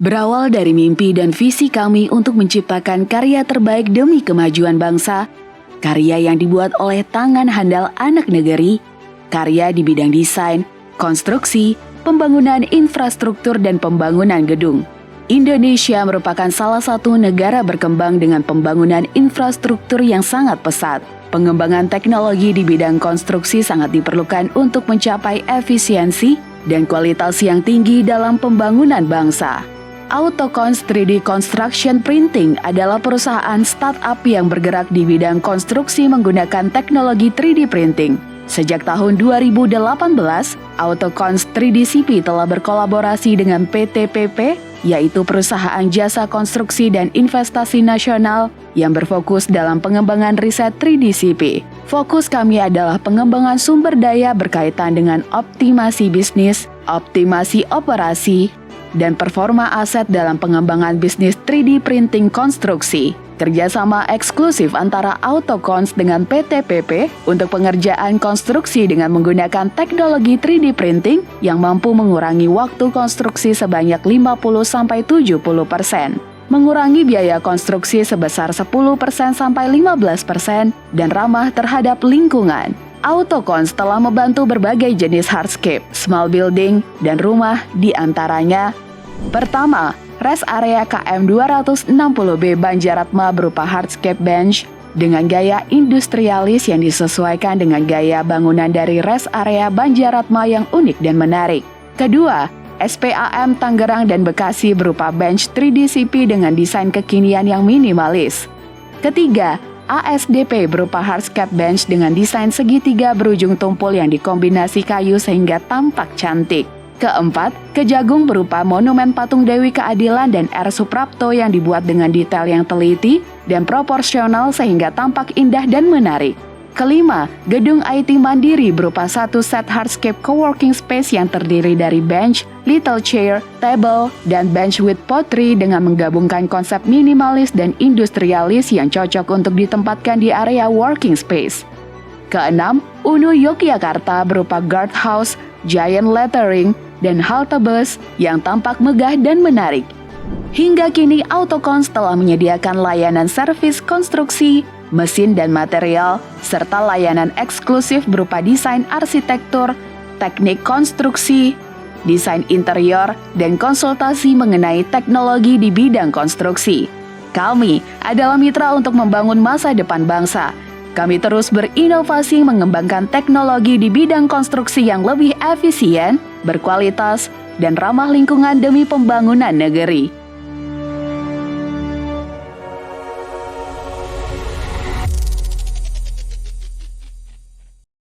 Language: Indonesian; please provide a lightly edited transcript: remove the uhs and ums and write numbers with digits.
Berawal dari mimpi dan visi kami untuk menciptakan karya terbaik demi kemajuan bangsa, karya yang dibuat oleh tangan handal anak negeri, karya di bidang desain, konstruksi, pembangunan infrastruktur dan pembangunan gedung. Indonesia merupakan salah satu negara berkembang dengan pembangunan infrastruktur yang sangat pesat. Pengembangan teknologi di bidang konstruksi sangat diperlukan untuk mencapai efisiensi dan kualitas yang tinggi dalam pembangunan bangsa. Autocons 3D Construction Printing adalah perusahaan startup yang bergerak di bidang konstruksi menggunakan teknologi 3D printing. Sejak tahun 2018, Autocons 3D CP telah berkolaborasi dengan PT PP, yaitu perusahaan jasa konstruksi dan investasi nasional yang berfokus dalam pengembangan riset 3D CP. Fokus kami adalah pengembangan sumber daya berkaitan dengan optimasi bisnis, optimasi operasi, dan performa aset dalam pengembangan bisnis 3D printing konstruksi. Kerjasama eksklusif antara Autocons dengan PT PP untuk pengerjaan konstruksi dengan menggunakan teknologi 3D printing yang mampu mengurangi waktu konstruksi sebanyak 50-70%, mengurangi biaya konstruksi sebesar 10-15%, dan ramah terhadap lingkungan. Autocons telah membantu berbagai jenis hardscape, small building, dan rumah di antaranya. Pertama, rest area KM 260B Banjaratma berupa hardscape bench dengan gaya industrialis yang disesuaikan dengan gaya bangunan dari rest area Banjaratma yang unik dan menarik. Kedua, SPAM Tangerang dan Bekasi berupa bench 3D CP dengan desain kekinian yang minimalis. Ketiga, ASDP berupa hardscape bench dengan desain segitiga berujung tumpul yang dikombinasi kayu sehingga tampak cantik. Keempat, Kejagung berupa monumen patung Dewi Keadilan dan R. Suprapto yang dibuat dengan detail yang teliti dan proporsional sehingga tampak indah dan menarik. Kelima, Gedung IT Mandiri berupa satu set hardscape coworking space yang terdiri dari bench, little chair, table, dan bench with pottery dengan menggabungkan konsep minimalis dan industrialis yang cocok untuk ditempatkan di area working space. Keenam, UNU Yogyakarta berupa guardhouse, giant lettering, dan halte bus yang tampak megah dan menarik. Hingga kini Autocons telah menyediakan layanan servis konstruksi, mesin dan material, serta layanan eksklusif berupa desain arsitektur, teknik konstruksi, desain interior, dan konsultasi mengenai teknologi di bidang konstruksi. Kami adalah mitra untuk membangun masa depan bangsa. Kami terus berinovasi mengembangkan teknologi di bidang konstruksi yang lebih efisien, berkualitas, dan ramah lingkungan demi pembangunan negeri.